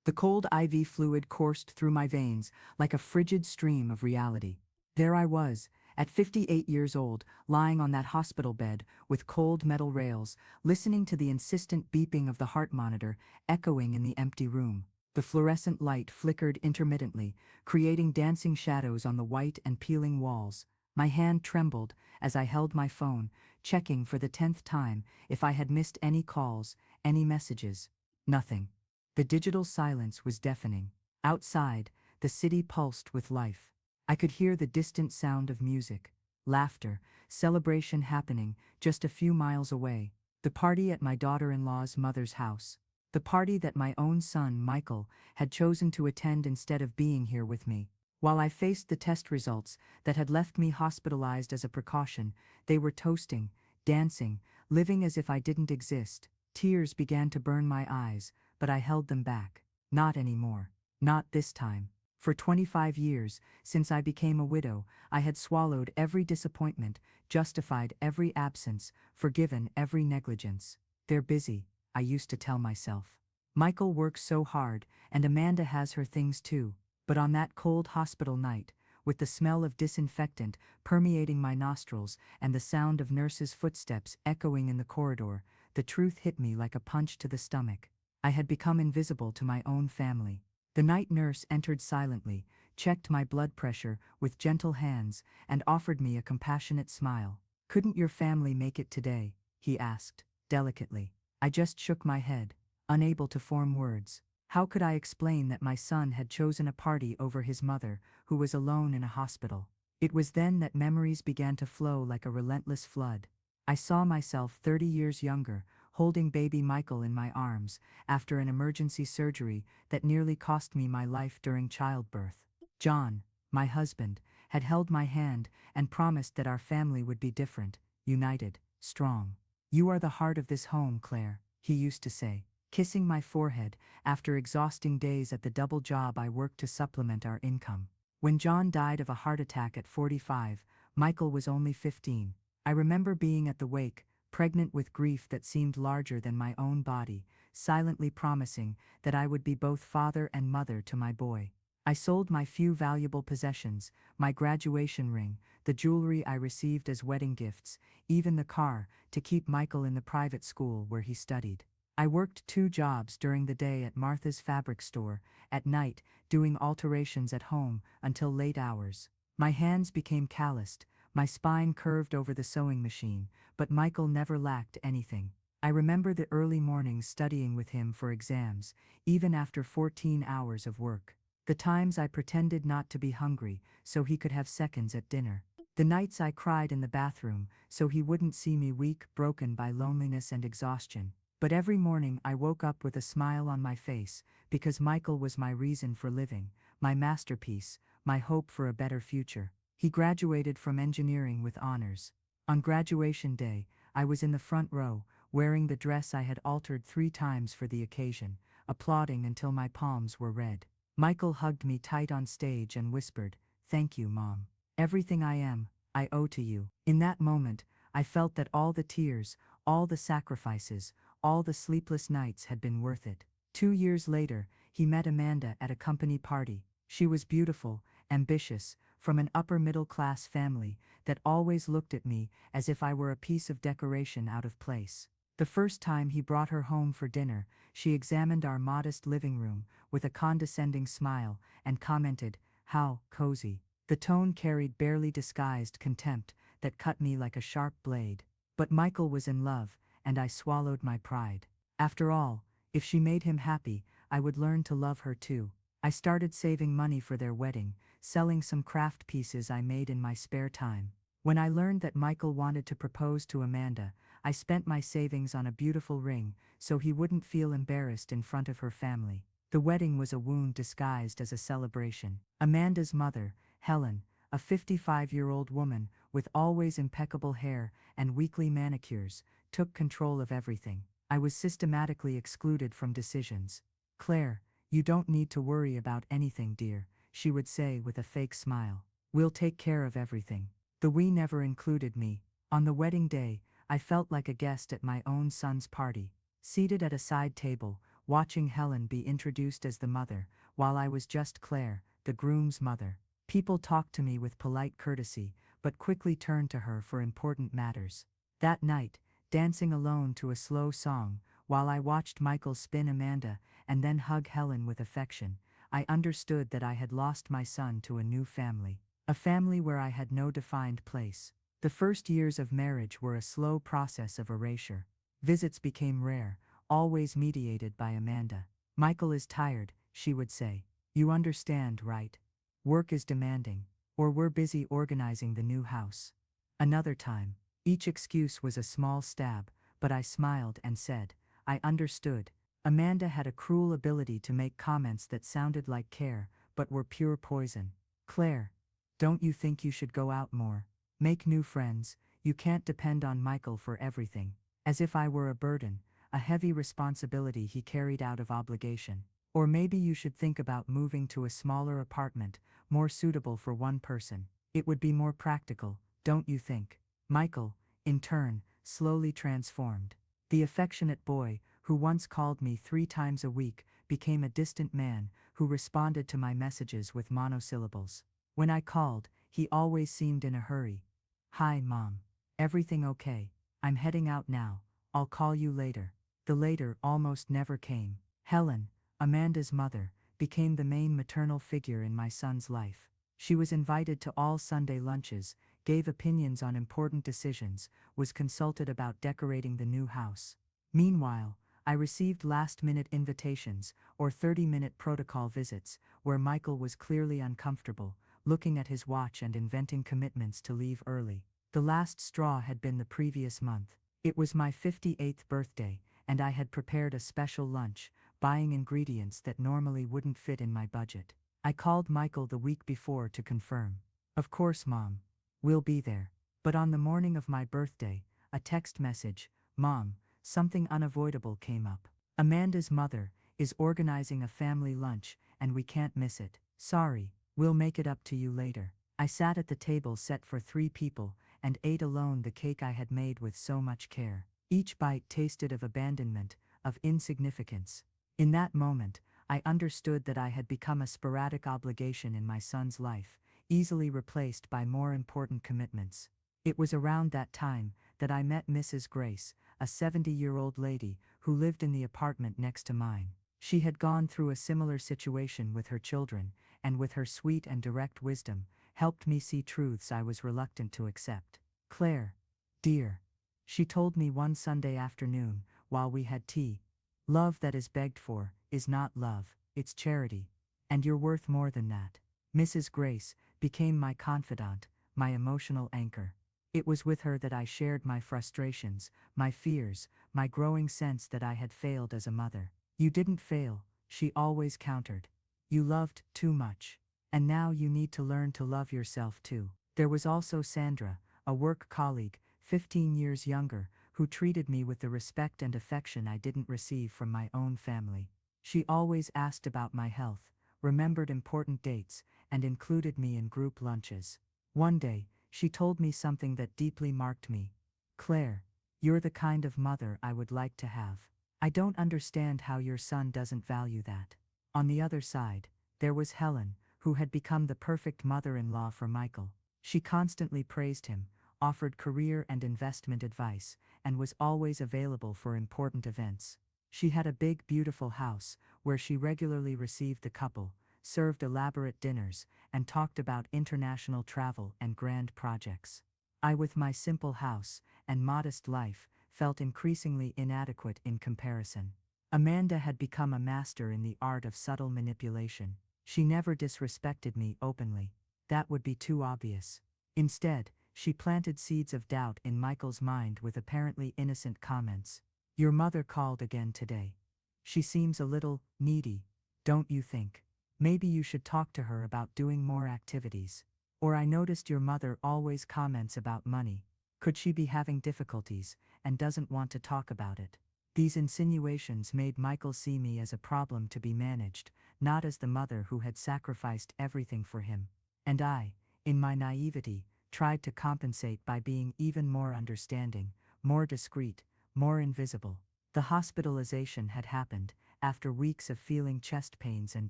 The cold IV fluid coursed through my veins like a frigid stream of reality. There I was, at 58 years old, lying on that hospital bed with cold metal rails, listening to the insistent beeping of the heart monitor echoing in the empty room. The fluorescent light flickered intermittently, creating dancing shadows on the white and peeling walls. My hand trembled as I held my phone, checking for the 10th time if I had missed any calls, any messages. Nothing. The digital silence was deafening. Outside, the city pulsed with life. I could hear the distant sound of music, laughter, celebration happening just a few miles away. The party at my daughter-in-law's mother's house. The party that my own son, Michael, had chosen to attend instead of being here with me. While I faced the test results that had left me hospitalized as a precaution, they were toasting, dancing, living as if I didn't exist. Tears began to burn my eyes, but I held them back. Not anymore. Not this time. For 25 years, since I became a widow, I had swallowed every disappointment, justified every absence, forgiven every negligence. They're busy, I used to tell myself. Michael works so hard, and Amanda has her things too. But on that cold hospital night, with the smell of disinfectant permeating my nostrils and the sound of nurses' footsteps echoing in the corridor, the truth hit me like a punch to the stomach. I had become invisible to my own family. The night nurse entered silently, checked my blood pressure with gentle hands, and offered me a compassionate smile. "Couldn't your family make it today?" he asked, delicately. I just shook my head, unable to form words. How could I explain that my son had chosen a party over his mother, who was alone in a hospital? It was then that memories began to flow like a relentless flood. I saw myself 30 years younger, holding baby Michael in my arms, after an emergency surgery that nearly cost me my life during childbirth. John, my husband, had held my hand and promised that our family would be different, united, strong. "You are the heart of this home, Claire," he used to say, kissing my forehead after exhausting days at the double job I worked to supplement our income. When John died of a heart attack at 45, Michael was only 15. I remember being at the wake, pregnant with grief that seemed larger than my own body, silently promising that I would be both father and mother to my boy. I sold my few valuable possessions, my graduation ring, the jewelry I received as wedding gifts, even the car, to keep Michael in the private school where he studied. I worked 2 jobs during the day at Martha's fabric store, at night doing alterations at home until late hours. My hands became calloused, my spine curved over the sewing machine, but Michael never lacked anything. I remember the early mornings studying with him for exams, even after 14 hours of work. The times I pretended not to be hungry so he could have seconds at dinner. The nights I cried in the bathroom so he wouldn't see me weak, broken by loneliness and exhaustion. But every morning I woke up with a smile on my face, because Michael was my reason for living, my masterpiece, my hope for a better future. He graduated from engineering with honors. On graduation day, I was in the front row, wearing the dress I had altered 3 times for the occasion, applauding until my palms were red. Michael hugged me tight on stage and whispered, "Thank you, Mom. Everything I am, I owe to you." In that moment, I felt that all the tears, all the sacrifices, all the sleepless nights had been worth it. 2 years later, he met Amanda at a company party. She was beautiful, ambitious, from an upper-middle-class family that always looked at me as if I were a piece of decoration out of place. The first time he brought her home for dinner, she examined our modest living room with a condescending smile and commented, "How cozy." The tone carried barely disguised contempt that cut me like a sharp blade. But Michael was in love, and I swallowed my pride. After all, if she made him happy, I would learn to love her too. I started saving money for their wedding, selling some craft pieces I made in my spare time. When I learned that Michael wanted to propose to Amanda, I spent my savings on a beautiful ring so he wouldn't feel embarrassed in front of her family. The wedding was a wound disguised as a celebration. Amanda's mother, Helen, a 55-year-old woman with always impeccable hair and weekly manicures, took control of everything. I was systematically excluded from decisions. "Claire, you don't need to worry about anything, dear," she would say with a fake smile. "We'll take care of everything." The "we" never included me. On the wedding day, I felt like a guest at my own son's party. Seated at a side table, watching Helen be introduced as the mother, while I was just Claire, the groom's mother. People talked to me with polite courtesy, but quickly turned to her for important matters. That night, dancing alone to a slow song, while I watched Michael spin Amanda and then hug Helen with affection, I understood that I had lost my son to a new family, a family where I had no defined place. The first years of marriage were a slow process of erasure. Visits became rare, always mediated by Amanda. Michael is tired, she would say. You understand, right? Work is demanding. Or we're busy organizing the new house. Another time. Each excuse was a small stab, but I smiled and said, I understood. Amanda had a cruel ability to make comments that sounded like care, but were pure poison. Claire, don't you think you should go out more? Make new friends. You can't depend on Michael for everything. As if I were a burden, a heavy responsibility he carried out of obligation. Or maybe you should think about moving to a smaller apartment, more suitable for one person. It would be more practical, don't you think? Michael, in turn, slowly transformed. The affectionate boy, who once called me 3 times a week, became a distant man who responded to my messages with monosyllables. When I called, he always seemed in a hurry. Hi, Mom. Everything okay? I'm heading out now. I'll call you later. The later almost never came. Helen, Amanda's mother, became the main maternal figure in my son's life. She was invited to all Sunday lunches, gave opinions on important decisions, was consulted about decorating the new house. Meanwhile, I received last-minute invitations or 30-minute protocol visits where Michael was clearly uncomfortable, looking at his watch and inventing commitments to leave early. The last straw had been the previous month. It was my 58th birthday, and I had prepared a special lunch, buying ingredients that normally wouldn't fit in my budget. I called Michael the week before to confirm. Of course, Mom. We'll be there. But on the morning of my birthday, a text message, Mom, something unavoidable came up. Amanda's mother is organizing a family lunch, and we can't miss it. Sorry, we'll make it up to you later. I sat at the table set for 3 people and ate alone the cake I had made with so much care. Each bite tasted of abandonment, of insignificance. In that moment, I understood that I had become a sporadic obligation in my son's life, easily replaced by more important commitments. It was around that time that I met Mrs. Grace, a 70-year-old lady who lived in the apartment next to mine. She had gone through a similar situation with her children, and with her sweet and direct wisdom, helped me see truths I was reluctant to accept. Claire, dear, she told me one Sunday afternoon, while we had tea, love that is begged for is not love, it's charity, and you're worth more than that. Mrs. Grace became my confidant, my emotional anchor. It was with her that I shared my frustrations, my fears, my growing sense that I had failed as a mother. You didn't fail, she always countered. You loved too much. And now you need to learn to love yourself too. There was also Sandra, a work colleague, 15 years younger, who treated me with the respect and affection I didn't receive from my own family. She always asked about my health, remembered important dates, and included me in group lunches. One day, she told me something that deeply marked me. Claire, you're the kind of mother I would like to have. I don't understand how your son doesn't value that. On the other side, there was Helen, who had become the perfect mother-in-law for Michael. She constantly praised him, offered career and investment advice, and was always available for important events. She had a big, beautiful house, where she regularly received the couple, served elaborate dinners, and talked about international travel and grand projects. I, with my simple house and modest life, felt increasingly inadequate in comparison. Amanda had become a master in the art of subtle manipulation. She never disrespected me openly. That would be too obvious. Instead, she planted seeds of doubt in Michael's mind with apparently innocent comments. Your mother called again today. She seems a little needy, don't you think? Maybe you should talk to her about doing more activities. Or I noticed your mother always comments about money. Could she be having difficulties and doesn't want to talk about it? These insinuations made Michael see me as a problem to be managed, not as the mother who had sacrificed everything for him. And I, in my naivety, tried to compensate by being even more understanding, more discreet, more invisible. The hospitalization had happened, after weeks of feeling chest pains and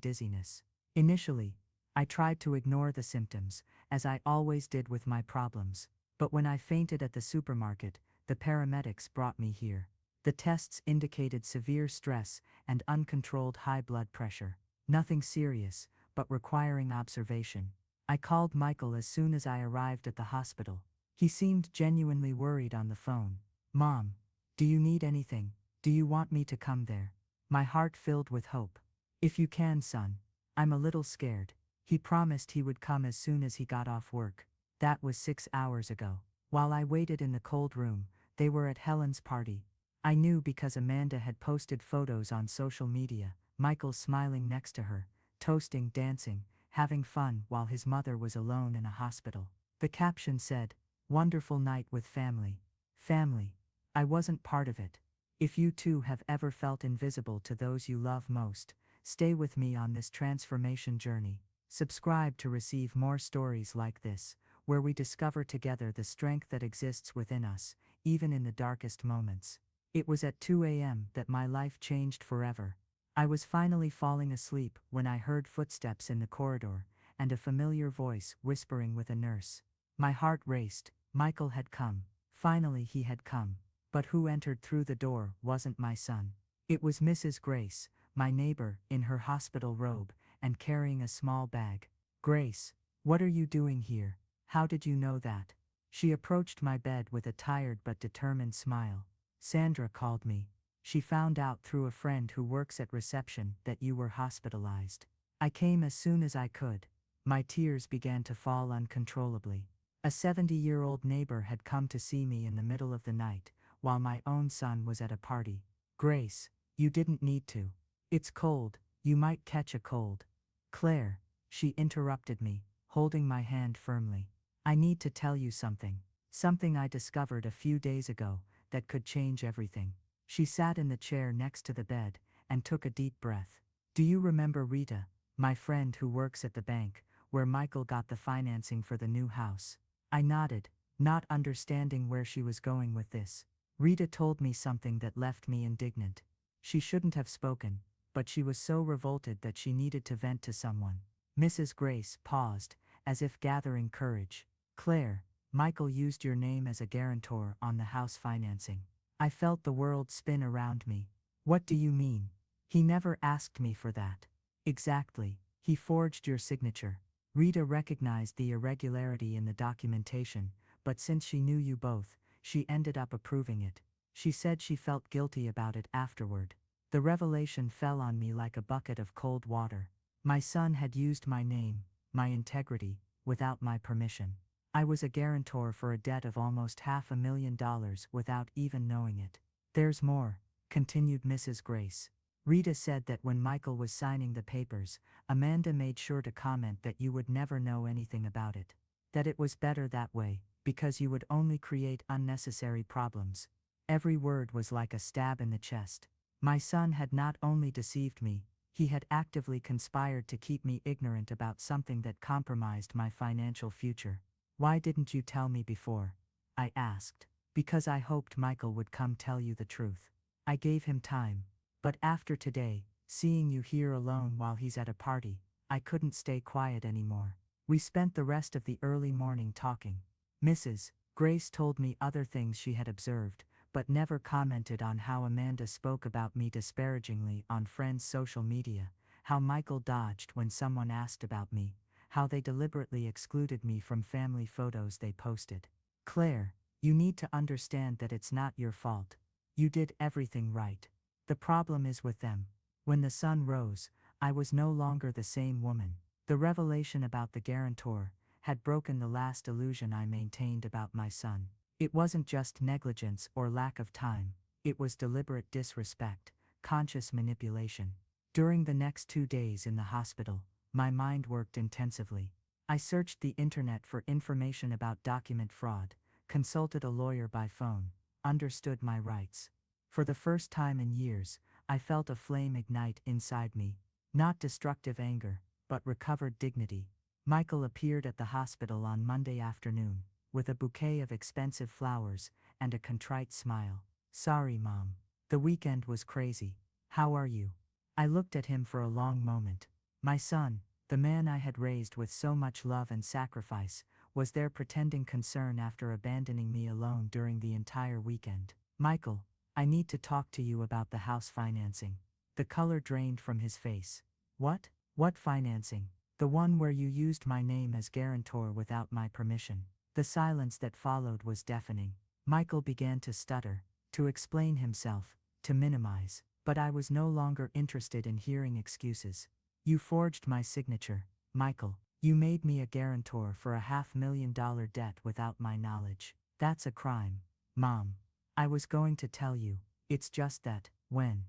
dizziness. Initially, I tried to ignore the symptoms, as I always did with my problems. But when I fainted at the supermarket, the paramedics brought me here. The tests indicated severe stress and uncontrolled high blood pressure. Nothing serious, but requiring observation. I called Michael as soon as I arrived at the hospital. He seemed genuinely worried on the phone. "Mom, do you need anything? Do you want me to come there?" My heart filled with hope. "If you can, son. I'm a little scared." He promised he would come as soon as he got off work. That was 6 hours ago. While I waited in the cold room, they were at Helen's party. I knew because Amanda had posted photos on social media, Michael smiling next to her, toasting, dancing, having fun while his mother was alone in a hospital. The caption said, "Wonderful night with family." Family. I wasn't part of it. If you too have ever felt invisible to those you love most, stay with me on this transformation journey. Subscribe to receive more stories like this, where we discover together the strength that exists within us, even in the darkest moments. It was at 2 a.m. that my life changed forever. I was finally falling asleep when I heard footsteps in the corridor, and a familiar voice whispering with a nurse. My heart raced. Michael had come. Finally he had come. But who entered through the door wasn't my son. It was Mrs. Grace, my neighbor, in her hospital robe, and carrying a small bag. "Grace, what are you doing here? How did you know that?" She approached my bed with a tired but determined smile. "Sandra called me. She found out through a friend who works at reception that you were hospitalized. I came as soon as I could." My tears began to fall uncontrollably. A 70-year-old neighbor had come to see me in the middle of the night, while my own son was at a party. "Grace, you didn't need to. It's cold, you might catch a cold." "Claire," she interrupted me, holding my hand firmly. "I need to tell you something. Something I discovered a few days ago that could change everything." She sat in the chair next to the bed and took a deep breath. "Do you remember Rita, my friend who works at the bank, where Michael got the financing for the new house?" I nodded, not understanding where she was going with this. Rita told me something that left me indignant. She shouldn't have spoken, but she was so revolted that she needed to vent to someone. Mrs. Grace paused, as if gathering courage. "Claire, Michael used your name as a guarantor on the house financing." I felt the world spin around me. "What do you mean? He never asked me for that." "Exactly. He forged your signature." Rita recognized the irregularity in the documentation, but since she knew you both, she ended up approving it. She said she felt guilty about it afterward. The revelation fell on me like a bucket of cold water. My son had used my name, my integrity, without my permission. I was a guarantor for a debt of almost $500,000 without even knowing it. "There's more," continued Mrs. Grace. "Rita said that when Michael was signing the papers, Amanda made sure to comment that you would never know anything about it. That it was better that way, because you would only create unnecessary problems." Every word was like a stab in the chest. My son had not only deceived me, he had actively conspired to keep me ignorant about something that compromised my financial future. "Why didn't you tell me before?" I asked. "Because I hoped Michael would come tell you the truth. I gave him time. But after today, seeing you here alone while he's at a party, I couldn't stay quiet anymore." We spent the rest of the early morning talking. Mrs. Grace told me other things she had observed, but never commented on how Amanda spoke about me disparagingly on friends' social media, how Michael dodged when someone asked about me, how they deliberately excluded me from family photos they posted. "Claire, you need to understand that it's not your fault. You did everything right. The problem is with them." When the sun rose, I was no longer the same woman. The revelation about the guarantor had broken the last illusion I maintained about my son. It wasn't just negligence or lack of time, it was deliberate disrespect, conscious manipulation. During the next 2 days in the hospital, my mind worked intensively. I searched the internet for information about document fraud, consulted a lawyer by phone, understood my rights. For the first time in years, I felt a flame ignite inside me, not destructive anger, but recovered dignity. Michael appeared at the hospital on Monday afternoon, with a bouquet of expensive flowers and a contrite smile. "Sorry, Mom. The weekend was crazy. How are you?" I looked at him for a long moment. My son, the man I had raised with so much love and sacrifice, was there pretending concern after abandoning me alone during the entire weekend. Michael, I need to talk to you about the house financing. The color drained from his face. What? What financing? The one where you used my name as guarantor without my permission. The silence that followed was deafening. Michael began to stutter, to explain himself, to minimize, but I was no longer interested in hearing excuses. You forged my signature, Michael. You made me a guarantor for a $500,000 debt without my knowledge. That's a crime, Mom. I was going to tell you. It's just that, when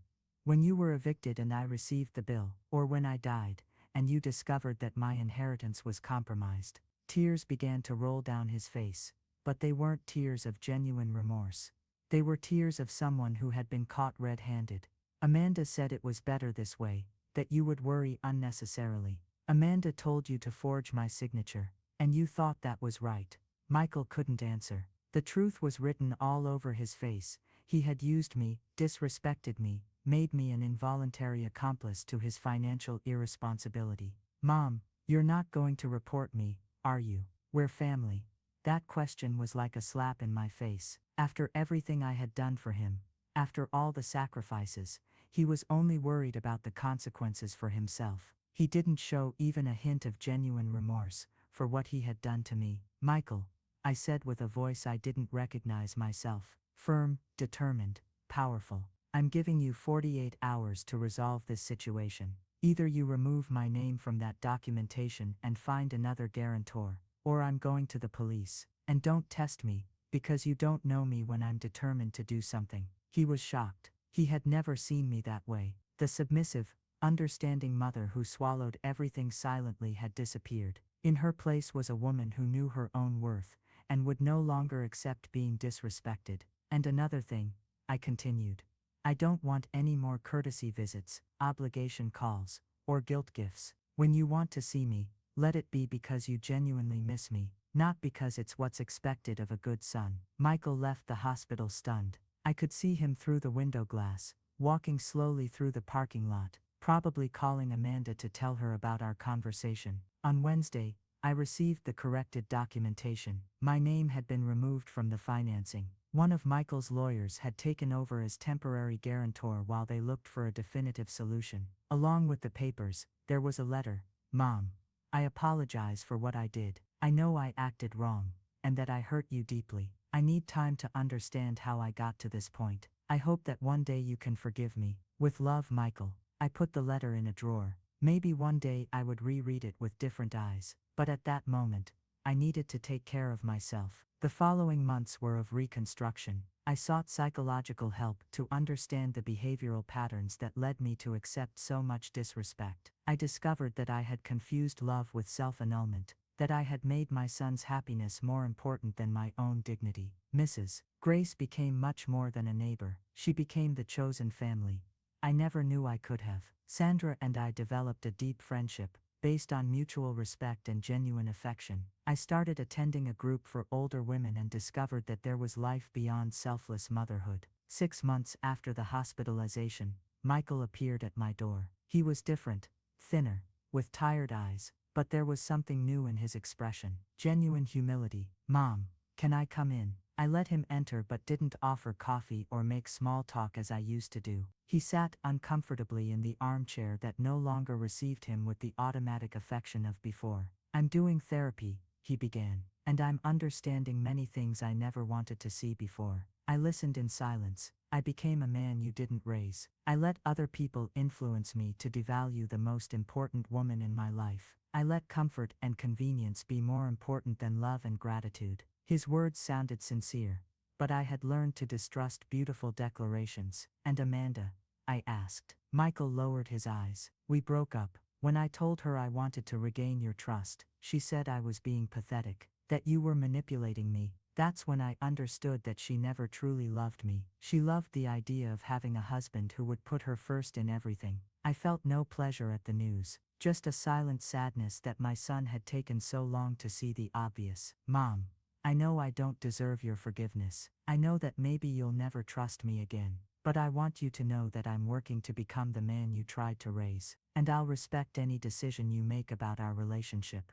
you were evicted and I received the bill, or when I died, and you discovered that my inheritance was compromised. Tears began to roll down his face, but they weren't tears of genuine remorse. They were tears of someone who had been caught red-handed. Amanda said it was better this way, that you would worry unnecessarily. Amanda told you to forge my signature, and you thought that was right. Michael couldn't answer. The truth was written all over his face. He had used me, disrespected me, made me an involuntary accomplice to his financial irresponsibility. Mom, you're not going to report me, are you? We're family. That question was like a slap in my face. After everything I had done for him, after all the sacrifices, he was only worried about the consequences for himself. He didn't show even a hint of genuine remorse for what he had done to me. Michael, I said with a voice I didn't recognize myself. Firm, determined, powerful. I'm giving you 48 hours to resolve this situation. Either you remove my name from that documentation and find another guarantor, or I'm going to the police. And don't test me, because you don't know me when I'm determined to do something. He was shocked. He had never seen me that way. The submissive, understanding mother who swallowed everything silently had disappeared. In her place was a woman who knew her own worth, and would no longer accept being disrespected. And another thing, I continued. I don't want any more courtesy visits, obligation calls, or guilt gifts. When you want to see me, let it be because you genuinely miss me, not because it's what's expected of a good son. Michael left the hospital stunned. I could see him through the window glass, walking slowly through the parking lot, probably calling Amanda to tell her about our conversation. On Wednesday, I received the corrected documentation. My name had been removed from the financing. One of Michael's lawyers had taken over as temporary guarantor while they looked for a definitive solution. Along with the papers, there was a letter. Mom, I apologize for what I did. I know I acted wrong, and that I hurt you deeply. I need time to understand how I got to this point. I hope that one day you can forgive me. With love, Michael. I put the letter in a drawer. Maybe one day I would reread it with different eyes. But at that moment, I needed to take care of myself. The following months were of reconstruction. I sought psychological help to understand the behavioral patterns that led me to accept so much disrespect. I discovered that I had confused love with self-annulment, that I had made my son's happiness more important than my own dignity. Mrs. Grace became much more than a neighbor. She became the chosen family. I never knew I could have. Sandra and I developed a deep friendship, based on mutual respect and genuine affection. I started attending a group for older women and discovered that there was life beyond selfless motherhood. 6 months after the hospitalization, Michael appeared at my door. He was different, thinner, with tired eyes, but there was something new in his expression. Genuine humility. Mom, can I come in? I let him enter but didn't offer coffee or make small talk as I used to do. He sat uncomfortably in the armchair that no longer received him with the automatic affection of before. I'm doing therapy, he began, and I'm understanding many things I never wanted to see before. I listened in silence. I became a man you didn't raise. I let other people influence me to devalue the most important woman in my life. I let comfort and convenience be more important than love and gratitude. His words sounded sincere, but I had learned to distrust beautiful declarations. And Amanda? I asked. Michael lowered his eyes. We broke up. When I told her I wanted to regain your trust, she said I was being pathetic, that you were manipulating me. That's when I understood that she never truly loved me. She loved the idea of having a husband who would put her first in everything. I felt no pleasure at the news, just a silent sadness that my son had taken so long to see the obvious. Mom, I know I don't deserve your forgiveness. I know that maybe you'll never trust me again. but I want you to know that I'm working to become the man you tried to raise, and I'll respect any decision you make about our relationship."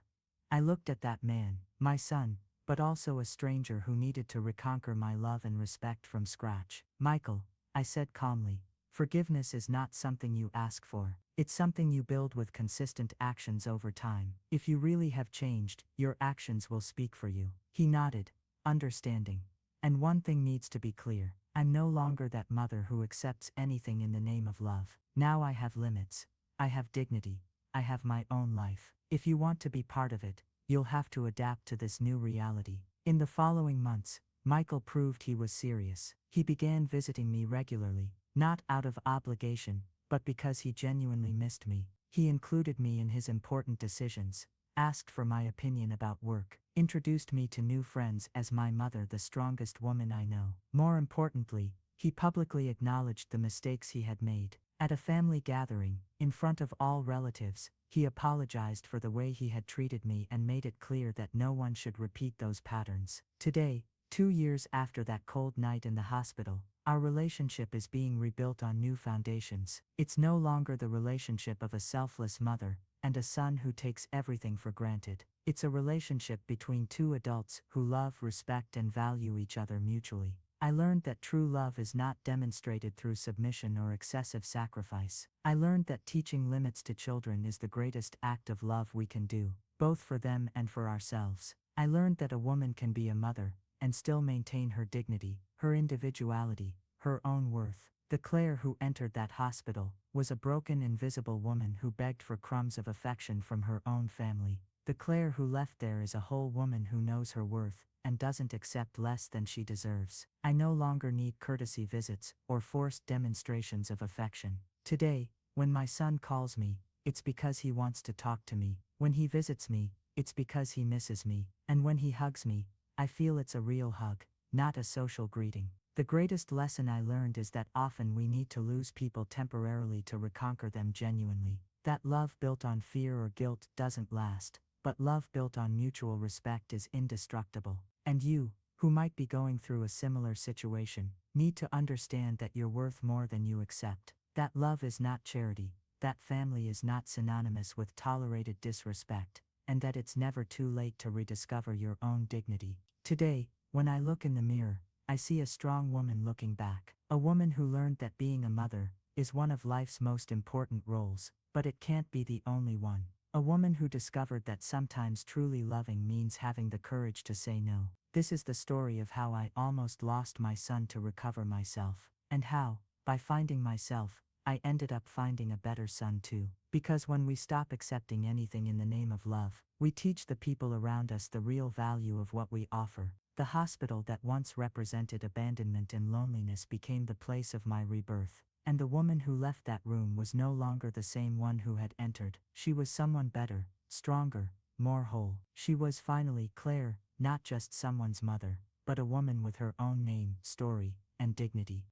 I looked at that man, my son, but also a stranger who needed to reconquer my love and respect from scratch. "Michael," I said calmly, "forgiveness is not something you ask for. It's something you build with consistent actions over time. If you really have changed, your actions will speak for you." He nodded, understanding. "And one thing needs to be clear. I'm no longer that mother who accepts anything in the name of love. Now I have limits. I have dignity. I have my own life. If you want to be part of it, you'll have to adapt to this new reality." In the following months, Michael proved he was serious. He began visiting me regularly, not out of obligation, but because he genuinely missed me. He included me in his important decisions, asked for my opinion about work, introduced me to new friends as my mother, the strongest woman I know. More importantly, he publicly acknowledged the mistakes he had made. At a family gathering, in front of all relatives, he apologized for the way he had treated me and made it clear that no one should repeat those patterns. Today, 2 years after that cold night in the hospital, our relationship is being rebuilt on new foundations. It's no longer the relationship of a selfless mother and a son who takes everything for granted. It's a relationship between two adults who love, respect, and value each other mutually. I learned that true love is not demonstrated through submission or excessive sacrifice. I learned that teaching limits to children is the greatest act of love we can do, both for them and for ourselves. I learned that a woman can be a mother and still maintain her dignity, her individuality, her own worth. The Claire who entered that hospital was a broken, invisible woman who begged for crumbs of affection from her own family. The Claire who left there is a whole woman who knows her worth and doesn't accept less than she deserves. I no longer need courtesy visits or forced demonstrations of affection. Today, when my son calls me, it's because he wants to talk to me. When he visits me, it's because he misses me. And when he hugs me, I feel it's a real hug, not a social greeting. The greatest lesson I learned is that often we need to lose people temporarily to reconquer them genuinely. That love built on fear or guilt doesn't last, but love built on mutual respect is indestructible. And you, who might be going through a similar situation, need to understand that you're worth more than you accept. That love is not charity, that family is not synonymous with tolerated disrespect, and that it's never too late to rediscover your own dignity. Today, when I look in the mirror, I see a strong woman looking back. A woman who learned that being a mother is one of life's most important roles, but it can't be the only one. A woman who discovered that sometimes truly loving means having the courage to say no. This is the story of how I almost lost my son to recover myself, and how, by finding myself, I ended up finding a better son too. Because when we stop accepting anything in the name of love, we teach the people around us the real value of what we offer. The hospital that once represented abandonment and loneliness became the place of my rebirth. And the woman who left that room was no longer the same one who had entered. She was someone better, stronger, more whole. She was finally Claire, not just someone's mother, but a woman with her own name, story, and dignity.